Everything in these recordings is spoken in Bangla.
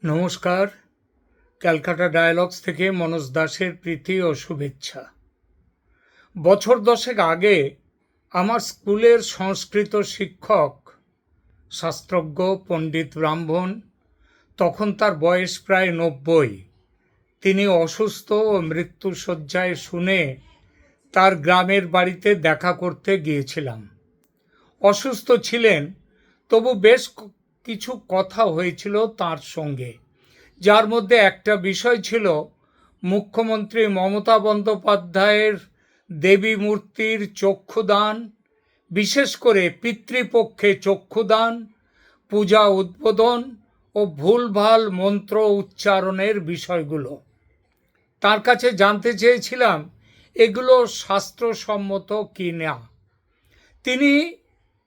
নমস্কার। ক্যালকাটা ডায়ালগস থেকে মনোজ দাসের প্রীতি ও শুভেচ্ছা। বছর দশেক আগে আমার স্কুলের সংস্কৃত শিক্ষক, শাস্ত্রজ্ঞ পণ্ডিত ব্রাহ্মণ, তখন তার বয়স প্রায় 90, তিনি অসুস্থ ও মৃত্যুশয্যায় শুনে তার গ্রামের বাড়িতে দেখা করতে গিয়েছিলাম। অসুস্থ ছিলেন, তবু বেশ কিছু কথা হয়েছিল তার সঙ্গে, যার মধ্যে একটা বিষয় ছিল মুখ্যমন্ত্রী মমতা বন্দ্যোপাধ্যায়ের দেবী মূর্তির চক্ষুদান, বিশেষ করে পিতৃপক্ষে চক্ষুদান, পূজা উদ্বোধন ও ভুলভাল মন্ত্র উচ্চারণের বিষয়গুলো। তার কাছে জানতে চেয়েছিলাম এগুলো শাস্ত্রসম্মত কি না। তিনি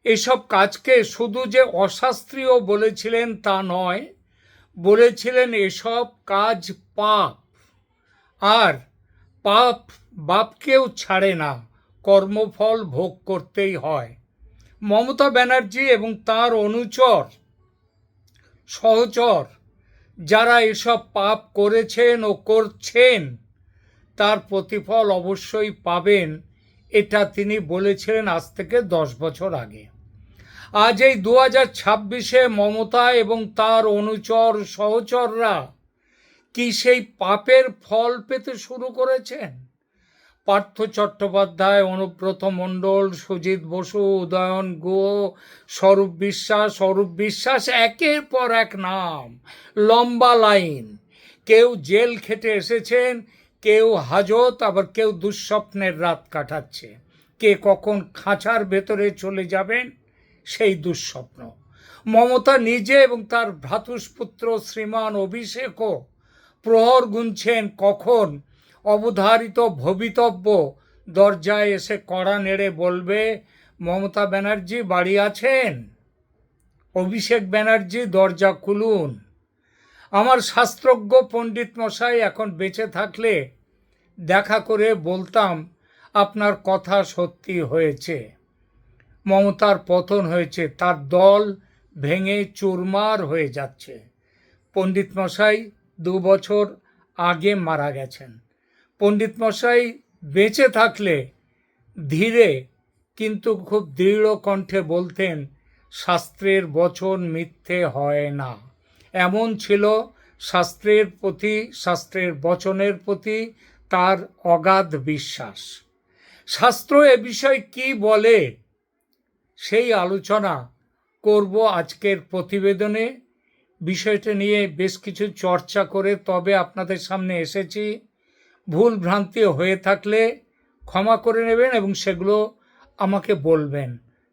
এসব কাজকে শুধু যে অশাস্ত্রীয় বলেছিলেন তা নয়, বলেছিলেন এসব কাজ পাপ, আর পাপ বাপকেও ছাড়ে না, কর্মফল ভোগ করতেই হয়। মমতা ব্যানার্জি এবং তার অনুচর সহচর যারা এসব পাপ করেছেন ও করছেন, তার প্রতিফল অবশ্যই পাবেন, এটা তিনি বলেছিলেন আজ থেকে 10 বছর আগে। আজ এই 2026-এ মমতা এবং তার অনুচর সহচররা কি সেই পাপের ফল পেতে শুরু করেছেন? পার্থ চট্টোপাধ্যায়, অনুব্রত মণ্ডল, সুজিত বসু, উদয়ন গুহ, স্বরূপ বিশ্বাস, একের পর এক নাম, লম্বা লাইন। কেউ জেল খেটে এসেছেন, কেউ হাজত, আবার কেউ দুঃস্বপ্নের রাত কাটাচ্ছে। কে কখন খাঁচার ভেতরে চলে যাবেন সেই দুঃস্বপ্ন। মমতা নিজে এবং তার ভ্রাতুষ্পুত্র শ্রীমান অভিষেকও প্রহর গুনছেন কখন অবধারিত ভবিতব্য দরজায় এসে কড়া নেড়ে বলবে, মমতা ব্যানার্জি বাড়ি আছেন? অভিষেক ব্যানার্জি দরজা খুলুন। আমার শাস্ত্রজ্ঞ পণ্ডিত মশাই এখন বেঁচে থাকলে দেখা করে বলতাম, আপনার কথা সত্যি হয়েছে, মমতার পতন হয়েছে, তার দল ভেঙে চুরমার হয়ে যাচ্ছে। পণ্ডিত মশাই 2 বছর আগে মারা গেছেন। পণ্ডিত মশাই বেঁচে থাকলে ধীরে কিন্তু খুব দৃঢ় কণ্ঠে বলতেন, শাস্ত্রের বচন মিথ্যে হয় না। এমন ছিল শাস্ত্রের প্রতি, শাস্ত্রের বচনের প্রতি তার অগাধ বিশ্বাস। শাস্ত্র এ বিষয়ে কি বলে সেই আলোচনা করব আজকের প্রতিবেদনে। বিষয়টা নিয়ে বেশ কিছু চর্চা করে তবে আপনাদের সামনে এসেছি। ভুল ভ্রান্তি হয়ে থাকলে ক্ষমা করে নেবেন এবং সেগুলো আমাকে বলবেন,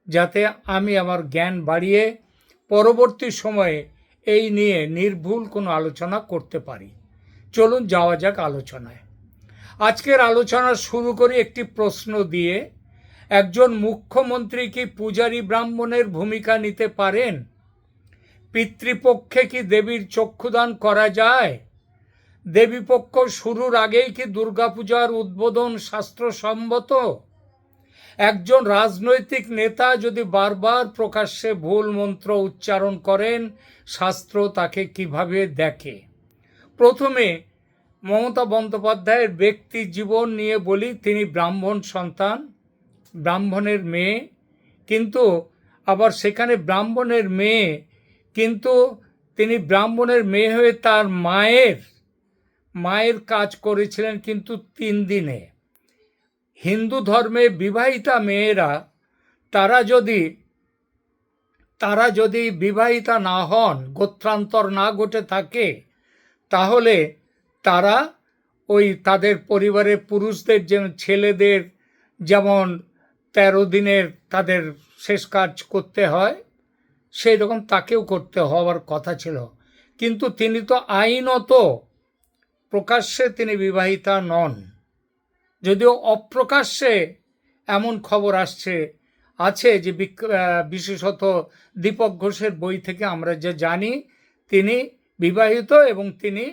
যাতে আমি আমার জ্ঞান বাড়িয়ে পরবর্তী সময়ে এই নিয়ে নির্ভুল কোনো আলোচনা করতে পারি। চলুন যাওয়া যাক আলোচনায়। আজকের আলোচনা শুরু করি একটি প্রশ্ন দিয়ে। একজন মুখ্যমন্ত্রী কি পূজারী ব্রাহ্মণের ভূমিকা নিতে পারেন? পিতৃপক্ষে কি দেবীর চক্ষুদান করা যায়? দেবীপক্ষ শুরুর আগেই কি দুর্গাপূজার উদ্বোধন শাস্ত্রসম্মত? একজন রাজনৈতিক নেতা যদি বারবার প্রকাশ্যে ভুল মন্ত্র উচ্চারণ করেন, শাস্ত্র তাকে কিভাবে দেখে? প্রথমে মমতা বন্দ্যোপাধ্যায়ের ব্যক্তি জীবন নিয়ে বলি। তিনি ব্রাহ্মণ সন্তান, ব্রাহ্মণের মেয়ে, কিন্তু আবার সেখানে ব্রাহ্মণের মেয়ে, কিন্তু তিনি ব্রাহ্মণের মেয়ে হয়ে তার মায়ের কাজ করেছিলেন কিন্তু 3 দিনে। হিন্দু ধর্মে বিবাহিতা মেয়েরা তারা যদি বিবাহিতা না হন, গোত্রান্তর না ঘটে থাকে, তাহলে তারা ওই তাদের পরিবারের পুরুষদের ছেলেদের যেমন 13 দিনের তাদের শেষ কাজ করতে হয়, সেই রকম তাকেও করতে হওয়ার কথা ছিল। কিন্তু তিনি তো আইনত প্রকাশ্যে তিনি বিবাহিতা নন, যদিও অপ্রকাশ্যে এমন খবর আছে যে বিশেষত দীপক ঘোষের বই থেকে আমরা যে জানি তিনি বিবাহিত এবং তিনি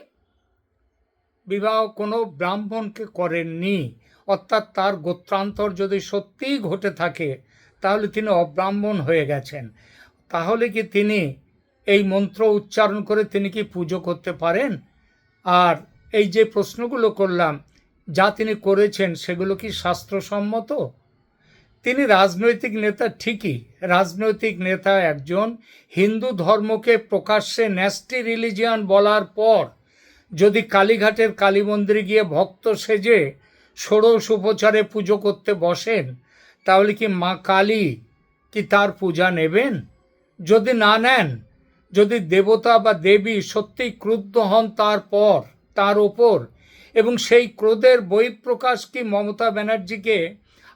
বিবাহ কোনো ব্রাহ্মণকে করেননি। অর্থাৎ তার গোত্রান্তর যদি সত্যিই ঘটে থাকে তাহলে তিনি অব্রাহ্মণ হয়ে গেছেন। তাহলে কি তিনি এই মন্ত্র উচ্চারণ করে তিনি কি পুজো করতে পারেন? আর এই যে প্রশ্নগুলো করলাম, যা তিনি করেছেন সেগুলো কি শাস্ত্রসম্মত? তিনি রাজনৈতিক নেতা ঠিকই, রাজনৈতিক নেতা একজন। হিন্দু ধর্মকে প্রকাশ্যে ন্যাস্টি রিলিজিয়ান বলার পর যদি কালীঘাটের কালী মন্দিরে গিয়ে ভক্ত সেজে ষোড়শ উপচারে পুজো করতে বসেন, তাহলে কি মা কালী কি তার পূজা নেবেন? যদি না নেন, যদি দেবতা বা দেবী সত্যিই ক্রুদ্ধ হন তার ওপর, এবং সেই ক্রোধের বহিঃপ্রকাশ কি মমতা ব্যানার্জিকে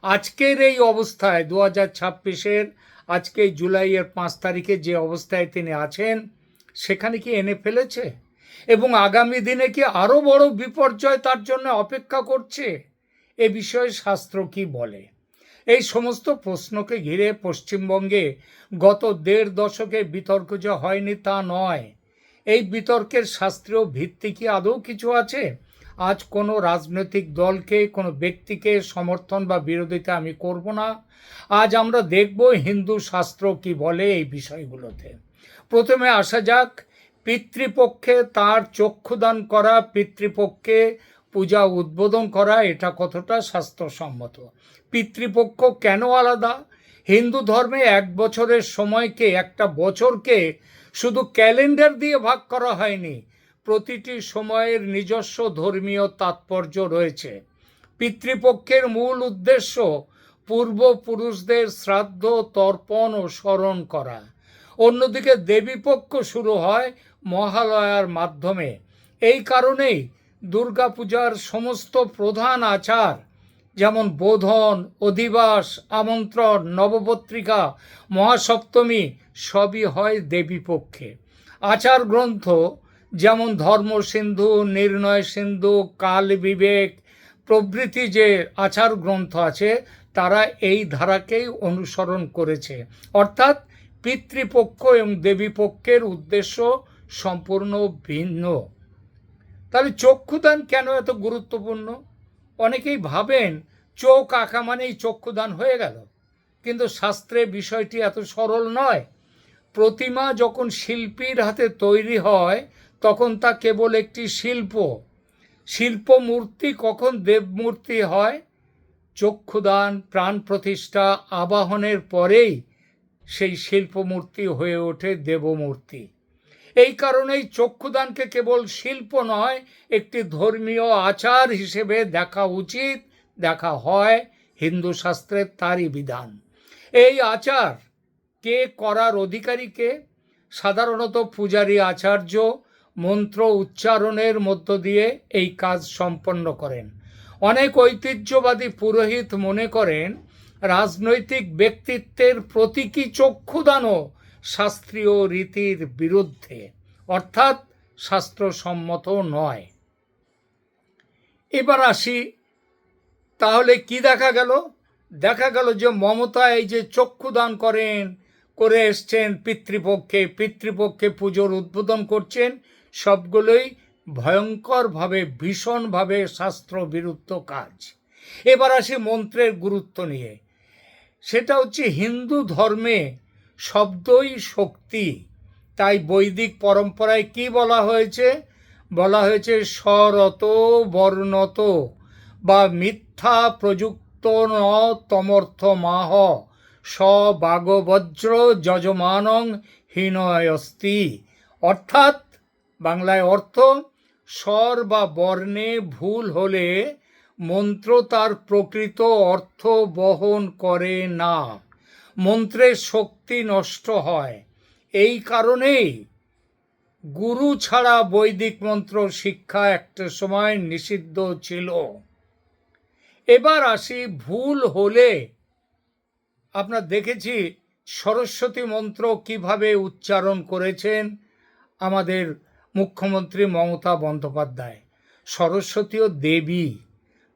আজকের এই অবস্থায় 2026-এর আজকে জুলাইয়ের 5 তারিখে যে অবস্থায় তিনি আছেন সেখানে কি এনে ফেলেছে? এবং আগামী দিনে কি আরও বড় বিপর্যয় তার জন্য অপেক্ষা করছে? এ বিষয়ে শাস্ত্র কি বলে? এই সমস্ত প্রশ্নকে ঘিরে পশ্চিমবঙ্গে গত 1.5 দশকে বিতর্ক যে হয়নি তা নয়। এই বিতর্কের শাস্ত্রীয় ভিত্তি কি আদৌ কিছু আছে? আজ কোনো রাজনৈতিক দলকে, কোনো ব্যক্তিকে সমর্থন বা বিরোধিতা আমি করব না। আজ আমরা দেখব হিন্দু শাস্ত্র কি বলে এই বিষয়গুলোতে। প্রথমে আসা যাক, পিতৃপক্ষে তার চক্ষুদান করা, পিতৃপক্ষে পূজা উদ্বোধন করা, এটা কতটা শাস্ত্রসম্মত? পিতৃপক্ষ কেন আলাদা? হিন্দু ধর্মে 1 বছরের সময়কে, একটা বছরকে শুধু ক্যালেন্ডার দিয়ে ভাগ করা হয়নি, প্রতিটি সময়ের নিজস্ব ধর্মীয় তাৎপর্য রয়েছে। পিতৃপক্ষের মূল উদ্দেশ্য পূর্বপুরুষদের শ্রাদ্ধ, তর্পণ ও স্মরণ করা। অন্যদিকে দেবীপক্ষ শুরু হয় মহালয়ার মাধ্যমে। এই কারণেই দুর্গাপূজার সমস্ত প্রধান আচার, যেমন বোধন, অধিবাস, আমন্ত্রণ, নবপত্রিকা, মহাসপ্তমী, সবই হয় দেবীপক্ষে। আচার গ্রন্থ যেমন ধর্মসিন্ধু, নির্ণয় সিন্ধু, কাল বিবেক প্রভৃতি যে আচার গ্রন্থ আছে, তারা এই ধারাকেই অনুসরণ করেছে। অর্থাৎ পিতৃপক্ষ এবং দেবীপক্ষের উদ্দেশ্য সম্পূর্ণ ভিন্ন। তাহলে চক্ষুদান কেন এত গুরুত্বপূর্ণ? অনেকেই ভাবেন চোখ আঁকা মানেই চক্ষুদান হয়ে গেল, কিন্তু শাস্ত্রে বিষয়টি এত সরল নয়। প্রতিমা যখন শিল্পীর হাতে তৈরি হয় তখন তা কেবল একটি শিল্প। শিল্পমূর্তি কখন দেবমূর্তি হয়? চক্ষুদান, প্রাণ প্রতিষ্ঠা, আবাহনের পরেই সেই শিল্পমূর্তি হয়ে ওঠে দেবমূর্তি। এই কারণেই চক্ষুদানকে কেবল শিল্প নয়, একটি ধর্মীয় আচার হিসেবে দেখা উচিত, দেখা হয়। হিন্দু শাস্ত্রের তারই বিধান। এই আচার কে করার অধিকারী কে? সাধারণত পূজারী আচার্য মন্ত্র উচ্চারণের মধ্য দিয়ে এই কাজ সম্পন্ন করেন। অনেক ঐতিহ্যবাদী পুরোহিত মনে করেন রাজনৈতিক ব্যক্তিত্বের প্রতীকী চক্ষুদানও শাস্ত্রীয় রীতির বিরুদ্ধে, অর্থাৎ শাস্ত্রসম্মত নয়। এবার আসি, তাহলে কি দেখা গেল? দেখা গেল যে মমতা এই যে চক্ষুদান করে এসছেন পিতৃপক্ষে পুজোর উদ্বোধন করছেন, সবগুলোই ভয়ঙ্করভাবে, ভীষণভাবে শাস্ত্রবিরুদ্ধ কাজ। এবার আসি মন্ত্রের গুরুত্ব নিয়ে। সেটা হচ্ছে হিন্দু ধর্মে শব্দই শক্তি। তাই বৈদিক পরম্পরায় কি বলা হয়েছে? বলা হয়েছে স্বরত বর্ণত বা মিথ্যা প্রযুক্ত ন তমর্থ মাহ সবাগবজ্র যজমানং হীনয়স্তি। অর্থাৎ বাংলায় অর্থ, স্বর বা বর্ণে ভুল হলে মন্ত্র তার প্রকৃত অর্থ বহন করে না, মন্ত্রের শক্তি নষ্ট হয়। এই কারণেই গুরু ছাড়া বৈদিক মন্ত্র শিক্ষা একটা সময় নিষিদ্ধ ছিল। এবার আসি ভুল হলে। আমরা দেখেছি সরস্বতী মন্ত্র কিভাবে উচ্চারণ করেছেন আমাদের মুখ্যমন্ত্রী মমতা বন্দ্যোপাধ্যায়। সরস্বতীও দেবী,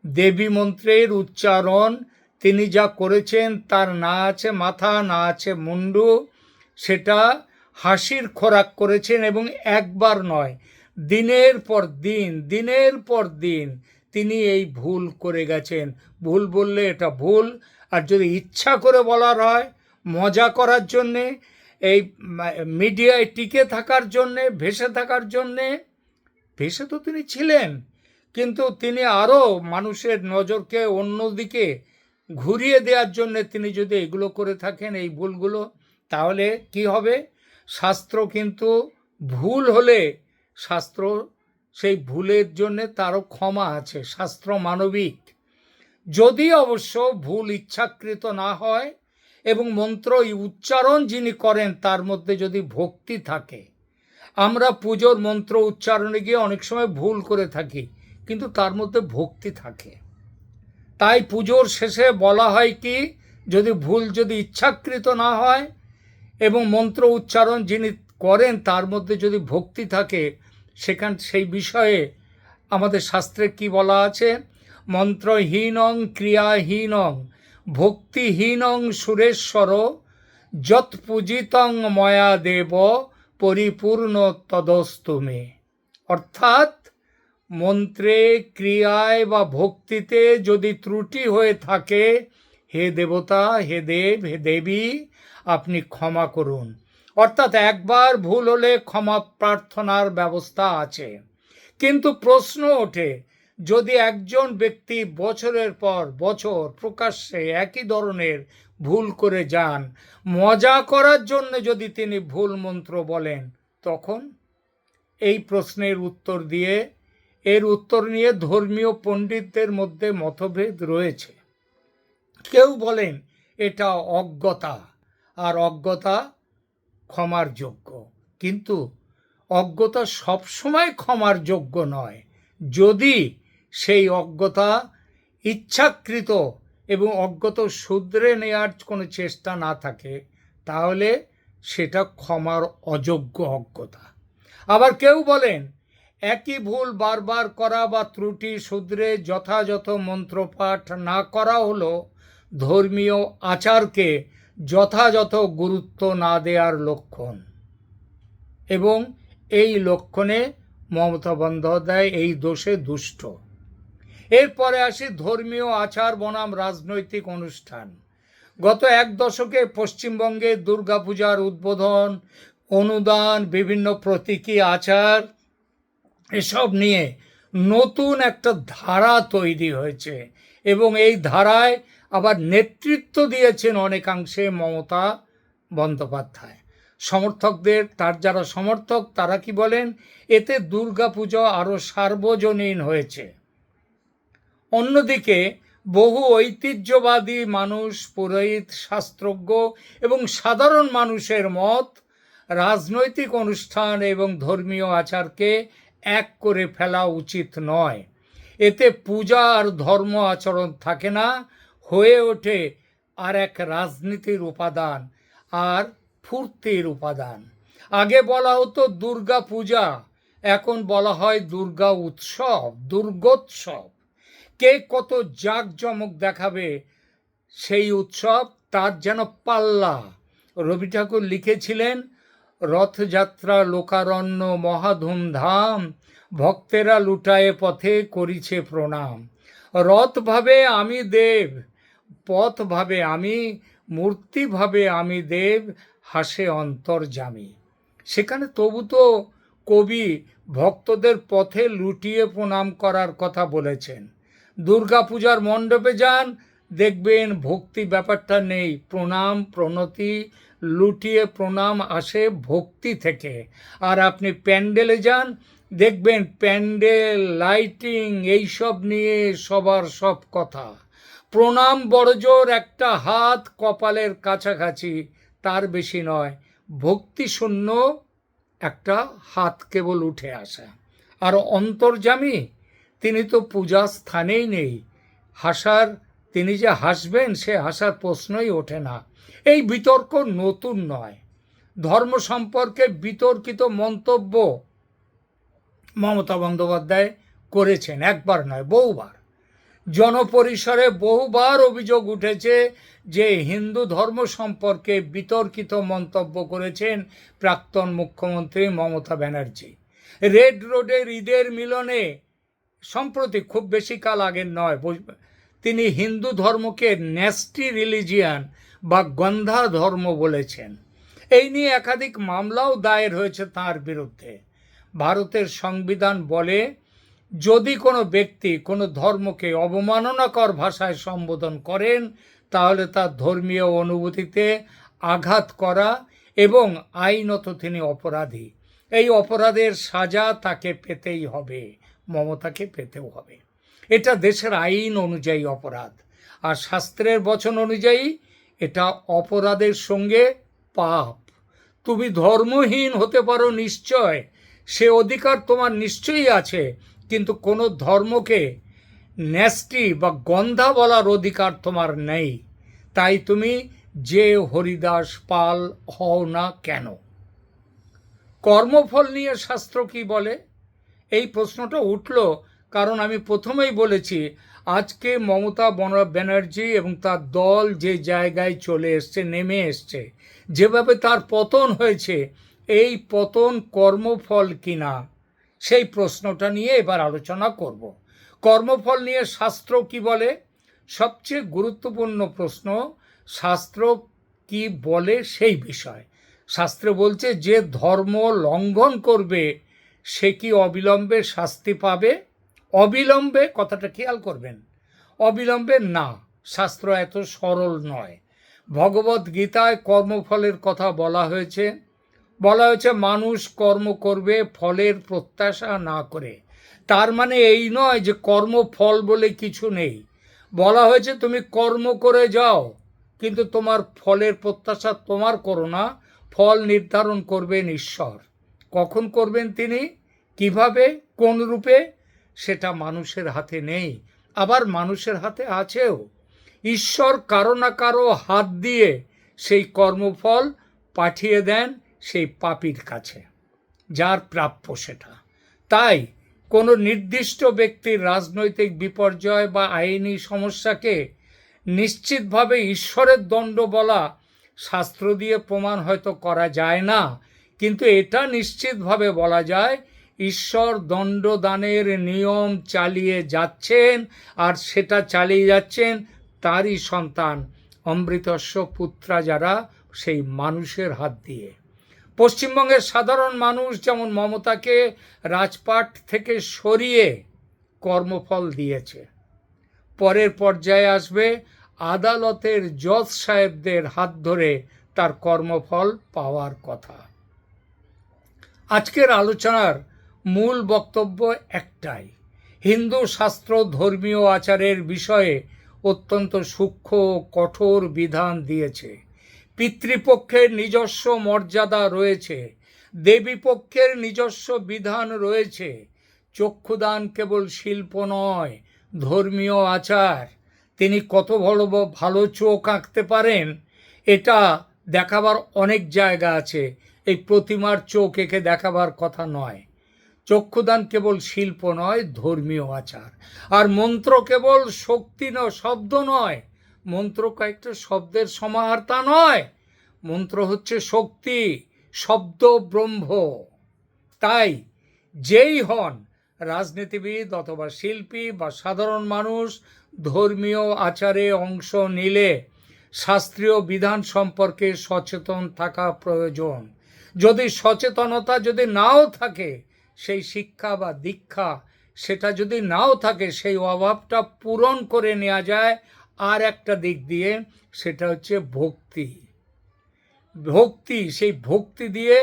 দেবী মন্ত্রের উচ্চারণ তিনি যা করেছেন, তার না আছে মাথা, না আছে মুন্ডু, সেটা হাসির খোরাক করেছেন। এবং একবার নয়, দিনের পর দিন তিনি এই ভুল করে গেছেন। ভুল বললে এটা ভুল, আর যদি ইচ্ছা করে বলার হয় মজা করার জন্যে, এই মিডিয়ায় টিকে থাকার জন্যে, ভেসে থাকার জন্যে, ভেসে তো তিনি ছিলেন, কিন্তু তিনি আরও মানুষের নজরকে অন্যদিকে ঘুরিয়ে দেওয়ার জন্যে তিনি যদি এগুলো করে থাকেন, এই ভুলগুলো, তাহলে কি হবে? শাস্ত্র কিন্তু ভুল হলে শাস্ত্র সেই ভুলের জন্যে তারও ক্ষমা আছে, শাস্ত্র মানবিক। যদি অবশ্য ভুল ইচ্ছাকৃত না হয় এবং মন্ত্র উচ্চারণ যিনি করেন তার মধ্যে যদি ভক্তি থাকে। আমরা পুজোর মন্ত্র উচ্চারণে গিয়ে অনেক সময় ভুল করে থাকি, কিন্তু তার মধ্যে ভক্তি থাকে। তাই পুজোর শেষে বলা হয় কি, যদি ইচ্ছাকৃত না হয় এবং মন্ত্র উচ্চারণ যিনি করেন তার মধ্যে যদি ভক্তি থাকে, সেই বিষয়ে আমাদের শাস্ত্রে কি বলা আছে? মন্ত্রহীনং ক্রিয়াহীনং ভক্তিহীনং সুরেশ্বর যৎ পূজিতং ময়া দেব পরিপূর্ণ তদস্তু মে। অর্থাৎ মন্ত্রে, ক্রিয়ায় বা ভক্তিতে যদি ত্রুটি হয়ে থাকে, হে দেবতা, হে দেব, হে দেবী, আপনি ক্ষমা করুন। অর্থাৎ একবার ভুল হলে ক্ষমা প্রার্থনার ব্যবস্থা আছে। কিন্তু প্রশ্ন ওঠে, যদি একজন ব্যক্তি বছরের পর বছর প্রকাশ্যে একই ধরনের ভুল করে যান, মজা করার জন্য যদি তিনি ভুল মন্ত্র বলেন, তখন এই প্রশ্নের উত্তর নিয়ে ধর্মীয় পণ্ডিতদের মধ্যে মতভেদ রয়েছে। কেউ বলেন এটা অজ্ঞতা, আর অজ্ঞতা ক্ষমার যোগ্য। কিন্তু অজ্ঞতা সবসময় ক্ষমার যোগ্য নয়। যদি সেই অজ্ঞতা ইচ্ছাকৃত এবং অজ্ঞতা শুধরে নেওয়ার কোনো চেষ্টা না থাকে, তাহলে সেটা ক্ষমার অযোগ্য অজ্ঞতা। আবার কেউ বলেন একই ভুল বারবার করা বা ত্রুটি শুধরে যথাযথ মন্ত্রপাঠ না করা হলো ধর্মীয় আচারকে যথাযথ গুরুত্ব না দেওয়ার লক্ষণ। এবং এই লক্ষণে মমতা বন্দ্যোপাধ্যায় এই দোষে দুষ্ট। এরপরে আসি ধর্মীয় আচার বনাম রাজনৈতিক অনুষ্ঠান। গত এক দশকে পশ্চিমবঙ্গে দুর্গাপূজার উদ্বোধন, অনুদান, বিভিন্ন প্রতীকী আচার, এসব নিয়ে নতুন একটা ধারা তৈরি হয়েছে এবং এই ধারায় আবার নেতৃত্ব দিয়েছেন অনেকাংশে মমতা বন্দ্যোপাধ্যায়। যারা সমর্থক তারা কি বলেন? এতে দুর্গাপুজো আরও সার্বজনীন হয়েছে। অন্যদিকে বহু ঐতিহ্যবাদী মানুষ, পুরোহিত, শাস্ত্রজ্ঞ এবং সাধারণ মানুষের মত, রাজনৈতিক অনুষ্ঠান এবং ধর্মীয় আচারকে এক করে ফেলা উচিত নয়। এতে পূজা আর ধর্ম আচরণ থাকে না, হয়ে ওঠে আর এক রাজনীতির উপাদান আর ফুর্তির উপাদান। আগে বলা হতো দুর্গা পূজা, এখন বলা হয় দুর্গা উৎসব, দুর্গোৎসব। কে কত জাঁকজমক দেখাবে সেই উৎসব, তার যেন পাল্লা। রবি ঠাকুর লিখেছিলেন, রথযাত্রা লোকারণ্য মহাধুমধাম, ভক্তেরা লুটায়ে পথে করিছে প্রণাম। রথ ভাবে আমি দেব, পথ ভাবে আমি, মূর্তি ভাবে আমি দেব, হাসে অন্তর্যামী। সেখানে তবু তো কবি ভক্তদের পথে লুটিয়ে প্রণাম করার কথা বলেছেন। দুর্গাপূজার মণ্ডপে যান, দেখবেন ভক্তি ব্যাপারটা নেই, প্রণাম প্রণতি, লুটিয়ে প্রণাম আসে ভক্তি থেকে। আর আপনি প্যান্ডেলে যান, দেখবেন প্যান্ডেল, লাইটিং, এইসব নিয়ে সবার সব কথা। প্রণাম বড়জোর একটা হাত কপালের কাছাকাছি, তার বেশি নয়, ভক্তিশূন্য একটা হাত কেবল উঠে আসা। আর অন্তর্যামী, তিনি তো পূজা স্থানেই নেই। তিনি যে হাসবেন সে হাসার প্রশ্নই ওঠে না। এই বিতর্ক নতুন নয়। ধর্ম সম্পর্কে বিতর্কিত মন্তব্য মমতা বন্দ্যোপাধ্যায় করেছেন, একবার নয় বহুবার। জনপরিসরে বহুবার অভিযোগ উঠেছে যে হিন্দু ধর্ম সম্পর্কে বিতর্কিত মন্তব্য করেছেন প্রাক্তন মুখ্যমন্ত্রী মমতা ব্যানার্জি। রেড রোডের ঈদের মিলনে সম্প্রতি, খুব বেশি কাল আগের নয়, তিনি হিন্দু ধর্মকে ন্যাস্টি রিলিজিয়ান বা গন্ধা ধর্ম বলেছেন। এই নিয়ে একাধিক মামলাও দায়ের হয়েছে তার বিরুদ্ধে। ভারতের সংবিধান বলে, যদি কোনো ব্যক্তি কোনো ধর্মকে অবমাননাকর ভাষায় সম্বোধন করেন তাহলে তার ধর্মীয় অনুভূতিতে আঘাত করা এবং আইনত তিনি অপরাধী। এই অপরাধের সাজা তাকে পেতেই হবে, মমতাকে পেতেও হবে। এটা দেশের আইন অনুযায়ী অপরাধ, আর শাস্ত্রের বচন অনুযায়ী এটা অপরাধের সঙ্গে পাপ। তুমি ধর্মহীন হতে পারো নিশ্চয়, সে অধিকার তোমার নিশ্চয়ই আছে, কিন্তু কোনো ধর্মকে ন্যাস্টি বা গন্ধা বলার অধিকার তোমার নেই, তাই তুমি যে হরিদাস পাল হও না কেন। কর্মফল নিয়ে শাস্ত্র কি বলে? এই প্রশ্নটা উঠল কারণ আমি প্রথমেই বলেছি, আজকে মমতা ব্যানার্জি এবং তার দল যে জায়গায় চলে এসছে, নেমে এসছে, যেভাবে তার পতন হয়েছে, এই পতন কর্মফল কিনা সেই প্রশ্নটা নিয়ে এবার আলোচনা করব। কর্মফল নিয়ে শাস্ত্র কি বলে? সবচেয়ে গুরুত্বপূর্ণ প্রশ্ন, শাস্ত্র কি বলে সেই বিষয়। শাস্ত্রে বলছে, যে ধর্ম লঙ্ঘন করবে সে কি অবিলম্বে শাস্তি পাবে? অবিলম্বে, কথাটা খেয়াল করবেন, অবিলম্বে না, শাস্ত্র এত সরল নয়। ভগবদ গীতায় কর্মফলের কথা বলা হয়েছে। মানুষ কর্ম করবে ফলের প্রত্যাশা না করে। তার মানে এই নয় যে কর্মফল বলে কিছু নেই। বলা হয়েছে তুমি কর্ম করে যাও, কিন্তু তোমার ফলের প্রত্যাশা তোমার করো না। ফল নির্ধারণ করবেন ঈশ্বর। কখন করবেন তিনি, কিভাবে, কোন রূপে, সেটা মানুষের হাতে নেই, আবার মানুষের হাতে আছেও। ঈশ্বর কারো না কারো হাত দিয়ে সেই কর্মফল পাঠিয়ে দেন সেই পাপীর কাছে, যার প্রাপ্য সেটা। তাই কোনো নির্দিষ্ট ব্যক্তির রাজনৈতিক বিপর্যয় বা আইনি সমস্যাকে নিশ্চিতভাবে ঈশ্বরের দণ্ড বলা শাস্ত্র দিয়ে প্রমাণ হয়তো করা যায় না, কিন্তু এটা নিশ্চিতভাবে বলা যায়, ঈশ্বর দণ্ডদানের নিয়ম চালিয়ে যাচ্ছেন, আর সেটা চালিয়ে যাচ্ছেন তারই সন্তান অমৃতস্য পুত্রা যারা, সেই মানুষের হাত দিয়ে। পশ্চিমবঙ্গের সাধারণ মানুষ যেমন মমতাকে রাজপাট থেকে সরিয়ে কর্মফল দিয়েছে, পরের পর্যায়ে আসবে আদালতের জজ সাহেবদের হাত ধরে তার কর্মফল পাওয়ার কথা। আজকের আলোচনার মূল বক্তব্য একটাই, হিন্দু শাস্ত্র ধর্মীয় আচারের বিষয়ে অত্যন্ত সূক্ষ্ম ও কঠোর বিধান দিয়েছে। পিতৃপক্ষের নিজস্ব মর্যাদা রয়েছে, দেবীপক্ষের নিজস্ব বিধান রয়েছে। চক্ষুদান কেবল শিল্প নয়, ধর্মীয় আচার। তিনি কত ভালো চোখ আঁকতে পারেন এটা দেখাবার অনেক জায়গা আছে, এই প্রতিমার চোখ এঁকে দেখাবার কথা নয়। চক্ষুদান কেবল শিল্প নয়, ধর্মীয় আচার। আর মন্ত্র কেবল শক্তি শব্দ নয়, মন্ত্র কয়েকটা শব্দের সমাহার তা নয়, মন্ত্র হচ্ছে শক্তি, শব্দ ব্রহ্ম। তাই যেই হন রাজনীতিবিদ অথবা শিল্পী বা সাধারণ মানুষ, ধর্মীয় আচারে অংশ নিলে শাস্ত্রীয় বিধান সম্পর্কে সচেতন থাকা প্রয়োজন। যদি সচেতনতা নাও থাকে, সেই শিক্ষা বা দীক্ষা সেটা যদি নাও থাকে, সেই অভাবটা পূরণ করে নেওয়া যায় আর একটা দিক দিয়ে, সেটা হচ্ছে ভক্তি। সেই ভক্তি দিয়ে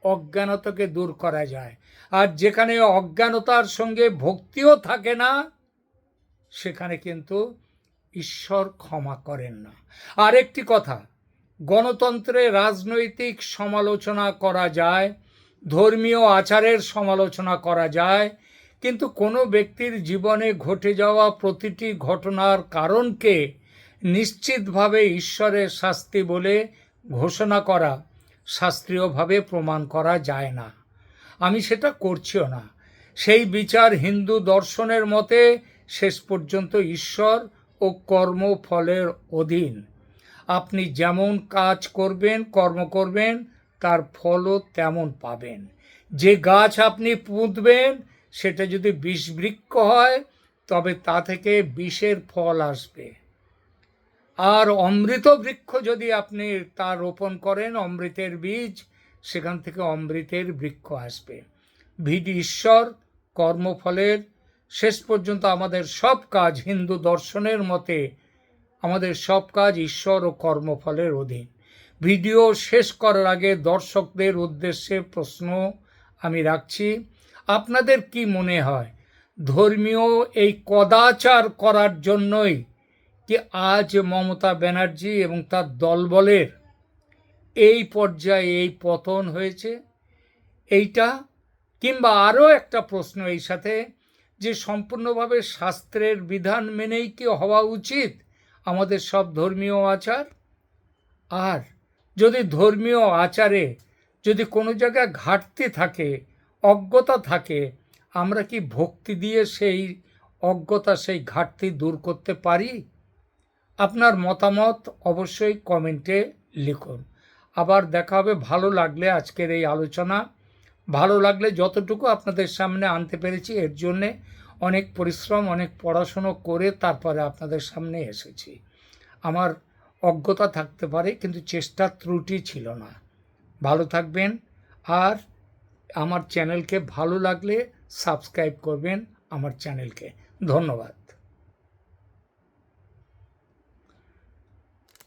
অজ্ঞানতাকে দূর করা যায়। আর যেখানে অজ্ঞানতার সঙ্গে ভক্তিও থাকে না, সেখানে কিন্তু ঈশ্বর ক্ষমা করেন না। আর একটি কথা, গণতন্ত্রে রাজনৈতিক সমালোচনা করা যায়, ধর্মীয় আচারের সমালোচনা করা যায়, কিন্তু কোনো ব্যক্তির জীবনে ঘটে যাওয়া প্রতিটি ঘটনার কারণকে নিশ্চিতভাবে ঈশ্বরের শাস্তি বলে ঘোষণা করা শাস্ত্রীয়ভাবে প্রমাণ করা যায় না। আমি সেটা করছিও না। সেই বিচার হিন্দু দর্শনের মতে শেষ পর্যন্ত ঈশ্বর ও কর্মফলের অধীন। আপনি যেমন কাজ করবেন, কর্ম করবেন, তার ফলও তেমন পাবেন। যে গাছ আপনি পুঁতবেন সেটা যদি বিষবৃক্ষ হয়, তবে তা থেকে বিষের ফল আসবে। আর অমৃত বৃক্ষ যদি আপনি তা রোপণ করেন, অমৃতের বীজ, সেখান থেকে অমৃতের বৃক্ষ আসবে। ভিডি ঈশ্বর, কর্মফলের, শেষ পর্যন্ত আমাদের সব কাজ হিন্দু দর্শনের মতে আমাদের সব কাজ ঈশ্বর ও কর্মফলের অধীন। ভিডিও শেষ করার আগে দর্শকদের উদ্দেশ্যে প্রশ্ন আমি রাখছি, আপনাদের কি মনে হয় ধর্মীয় এই কদাচার করার জন্যই কি আজ মমতা ব্যানার্জি এবং তার দলবলের এই পর্যায়ে এই পতন হয়েছে? এইটা, কিংবা আরও একটা প্রশ্ন এই সাথে, যে সম্পূর্ণভাবে শাস্ত্রের বিধান মেনেই কি হওয়া উচিত আমাদের সব ধর্মীয় আচার? আর যদি ধর্মীয় আচারে যদি কোনো জায়গায় ঘাটতি থাকে, অজ্ঞতা থাকে, আমরা কি ভক্তি দিয়ে সেই অজ্ঞতা, সেই ঘাটতি দূর করতে পারি? আপনার মতামত অবশ্যই কমেন্টে লিখুন। আবার দেখা হবে। ভালো লাগলে আজকের এই আলোচনা, ভালো লাগলে যতটুকু আপনাদের সামনে আনতে পেরেছি এর জন্যে অনেক পরিশ্রম, অনেক পড়াশুনো করে তারপরে আপনাদের সামনে এসেছি। আমার অজ্ঞতা থাকতে পারে, কিন্তু চেষ্টার ত্রুটি ছিল না। ভালো থাকবেন, আর আমার চ্যানেলকে ভালো লাগলে সাবস্ক্রাইব করবেন আমার চ্যানেলকে। ধন্যবাদ।